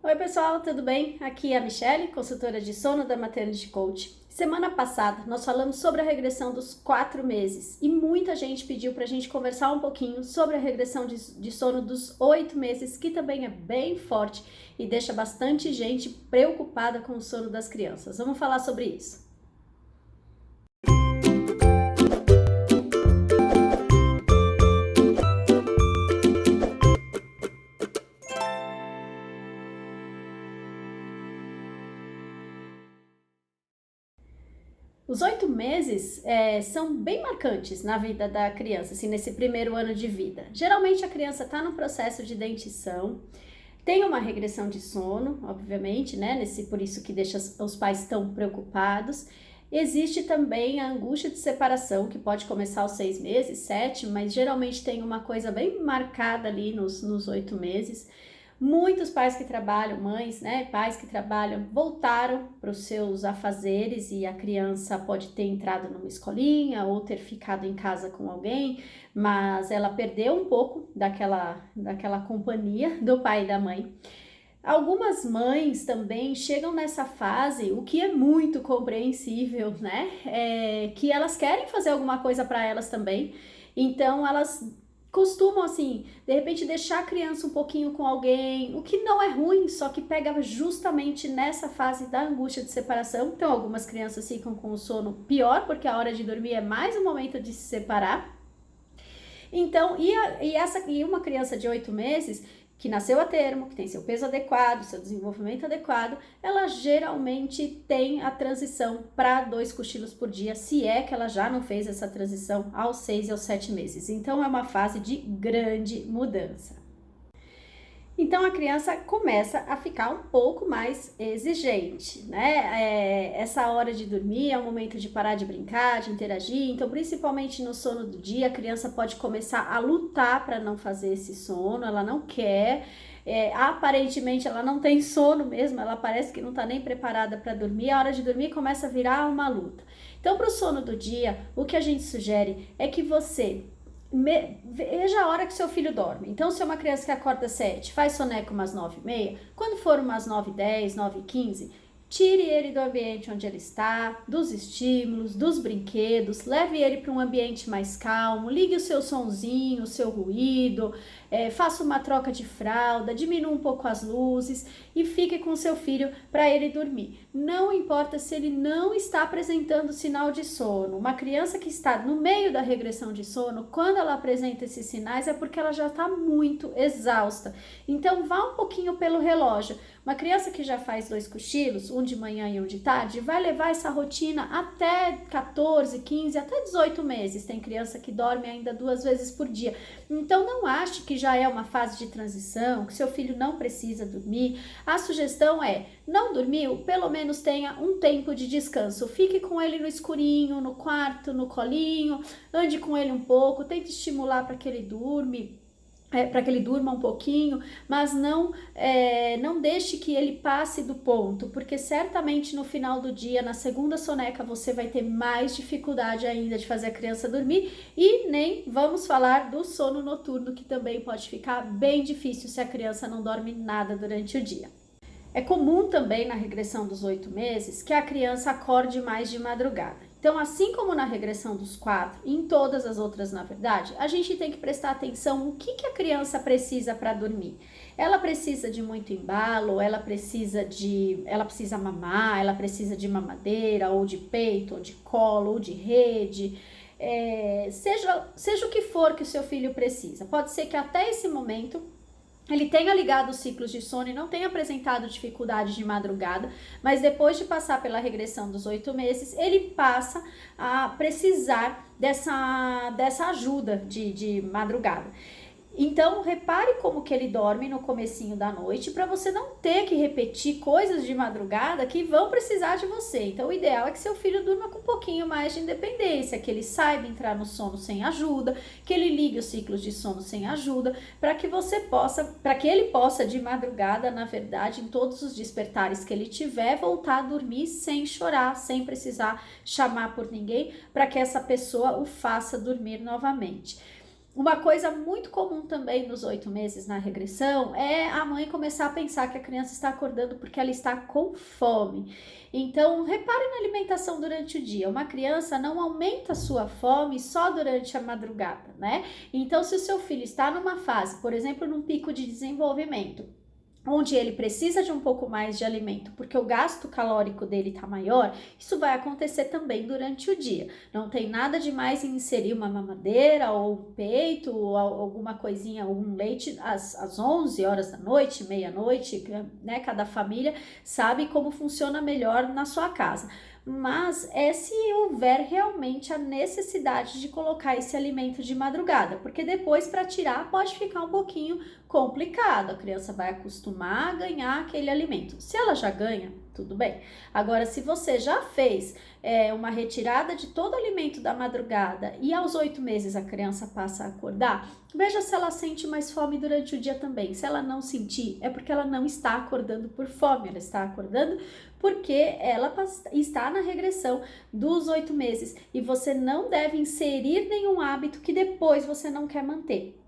Oi pessoal, tudo bem? Aqui é a Michelle, consultora de sono da Maternity Coach. Semana passada nós falamos sobre a regressão dos 4 meses e muita gente pediu para a gente conversar um pouquinho sobre a regressão de sono dos 8 meses, que também é bem forte e deixa bastante gente preocupada com o sono das crianças. Vamos falar sobre isso. Os 8 meses são bem marcantes na vida da criança, assim, nesse primeiro ano de vida. Geralmente a criança está no processo de dentição, tem uma regressão de sono, obviamente, né? Por isso que deixa os pais tão preocupados. Existe também a angústia de separação, que pode começar aos 6 meses, 7, mas geralmente tem uma coisa bem marcada ali nos 8 meses. Muitos pais que trabalham, mães, né, pais que trabalham, voltaram para os seus afazeres e a criança pode ter entrado numa escolinha ou ter ficado em casa com alguém, mas ela perdeu um pouco daquela companhia do pai e da mãe. Algumas mães também chegam nessa fase, o que é muito compreensível, né? Que elas querem fazer alguma coisa para elas também, então elas costumam, assim, de repente deixar a criança um pouquinho com alguém, o que não é ruim, só que pega justamente nessa fase da angústia de separação. Então, algumas crianças ficam com o sono pior, porque a hora de dormir é mais um momento de se separar. Então, e uma criança de 8 meses que nasceu a termo, que tem seu peso adequado, seu desenvolvimento adequado, ela geralmente tem a transição para 2 cochilos por dia, se é que ela já não fez essa transição aos 6 e aos 7 meses. Então é uma fase de grande mudança. Então a criança começa a ficar um pouco mais exigente, né? Essa hora de dormir é o momento de parar de brincar, de interagir. Então, principalmente no sono do dia, a criança pode começar a lutar para não fazer esse sono, ela não quer. Aparentemente ela não tem sono mesmo, ela parece que não está nem preparada para dormir. A hora de dormir começa a virar uma luta. Então, para o sono do dia, o que a gente sugere é que você veja a hora que seu filho dorme. Então, se é uma criança que acorda às 7, faz soneca umas 9h30, quando for umas 9h10, 9h15, tire ele do ambiente onde ele está, dos estímulos, dos brinquedos, leve ele para um ambiente mais calmo, ligue o seu sonzinho, o seu ruído, faça uma troca de fralda, diminua um pouco as luzes e fique com seu filho para ele dormir. Não importa se ele não está apresentando sinal de sono. Uma criança que está no meio da regressão de sono, quando ela apresenta esses sinais, é porque ela já está muito exausta. Então, vá um pouquinho pelo relógio. Uma criança que já faz 2 cochilos, um de manhã e um de tarde, vai levar essa rotina até 14, 15, até 18 meses. Tem criança que dorme ainda 2 vezes por dia. Então, não ache que já é uma fase de transição, que seu filho não precisa dormir. A sugestão é, não dormiu? Pelo menos tenha um tempo de descanso. Fique com ele no escurinho, no quarto, no colinho, ande com ele um pouco, tente estimular para que ele durma um pouquinho, mas não deixe que ele passe do ponto, porque certamente no final do dia, na segunda soneca, você vai ter mais dificuldade ainda de fazer a criança dormir, e nem vamos falar do sono noturno, que também pode ficar bem difícil se a criança não dorme nada durante o dia. É comum também na regressão dos 8 meses que a criança acorde mais de madrugada. Então, assim como na regressão dos 4 e em todas as outras, na verdade, a gente tem que prestar atenção no que a criança precisa para dormir. Ela precisa de muito embalo, ela precisa mamar, ela precisa de mamadeira, ou de peito, ou de colo, ou de rede. Seja o que for que o seu filho precisa. Pode ser que até esse momento ele tenha ligado os ciclos de sono e não tenha apresentado dificuldade de madrugada, mas depois de passar pela regressão dos 8 meses, ele passa a precisar dessa ajuda de madrugada. Então, repare como que ele dorme no comecinho da noite, para você não ter que repetir coisas de madrugada que vão precisar de você. Então, o ideal é que seu filho durma com um pouquinho mais de independência, que ele saiba entrar no sono sem ajuda, que ele ligue os ciclos de sono sem ajuda, para que ele possa de madrugada, na verdade, em todos os despertares que ele tiver, voltar a dormir sem chorar, sem precisar chamar por ninguém, para que essa pessoa o faça dormir novamente. Uma coisa muito comum também nos 8 meses na regressão é a mãe começar a pensar que a criança está acordando porque ela está com fome. Então, repare na alimentação durante o dia. Uma criança não aumenta a sua fome só durante a madrugada, né? Então, se o seu filho está numa fase, por exemplo, num pico de desenvolvimento, onde ele precisa de um pouco mais de alimento, porque o gasto calórico dele está maior, isso vai acontecer também durante o dia. Não tem nada de mais em inserir uma mamadeira ou um peito ou alguma coisinha, um leite às 11 horas da noite, meia-noite, né? Cada família sabe como funciona melhor na sua casa. Mas é se houver realmente a necessidade de colocar esse alimento de madrugada, porque depois para tirar pode ficar um pouquinho complicado, a criança vai acostumar a ganhar aquele alimento. Se ela já ganha, tudo bem. Agora, se você já fez uma retirada de todo o alimento da madrugada e aos 8 meses a criança passa a acordar, veja se ela sente mais fome durante o dia também. Se ela não sentir, é porque ela não está acordando por fome, ela está acordando porque ela está na regressão dos 8 meses e você não deve inserir nenhum hábito que depois você não quer manter.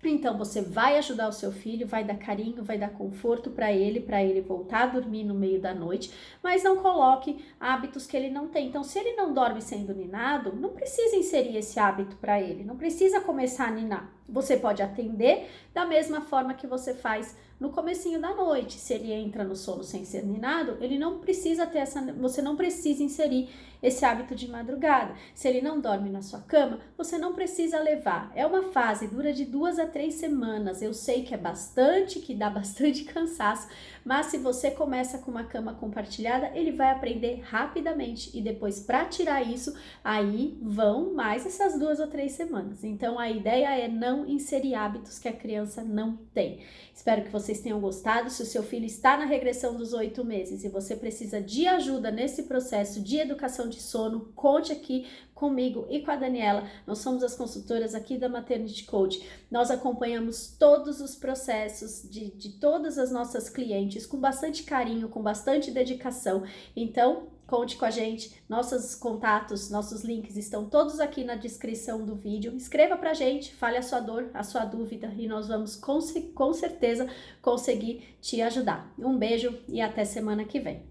Então, você vai ajudar o seu filho, vai dar carinho, vai dar conforto para ele voltar a dormir no meio da noite, mas não coloque hábitos que ele não tem. Então, se ele não dorme sendo ninado, não precisa inserir esse hábito para ele, não precisa começar a ninar. Você pode atender da mesma forma que você faz no comecinho da noite. Se ele entra no sono sem ser ninado, ele não precisa ter você não precisa inserir esse hábito de madrugada. Se ele não dorme na sua cama, você não precisa levar. É uma fase, dura de 2 a 3 semanas. Eu sei que é bastante, que dá bastante cansaço, mas se você começa com uma cama compartilhada, ele vai aprender rapidamente e depois para tirar isso, aí vão mais essas 2 ou 3 semanas. Então a ideia é não inserir hábitos que a criança não tem. Espero que vocês tenham gostado. Se o seu filho está na regressão dos 8 meses e você precisa de ajuda nesse processo de educação de sono, conte aqui comigo e com a Daniela. Nós somos as consultoras aqui da Maternity Coach. Nós acompanhamos todos os processos de todas as nossas clientes com bastante carinho, com bastante dedicação. Então, conte com a gente, nossos contatos, nossos links estão todos aqui na descrição do vídeo. Escreva pra gente, fale a sua dor, a sua dúvida e nós vamos com certeza conseguir te ajudar. Um beijo e até semana que vem.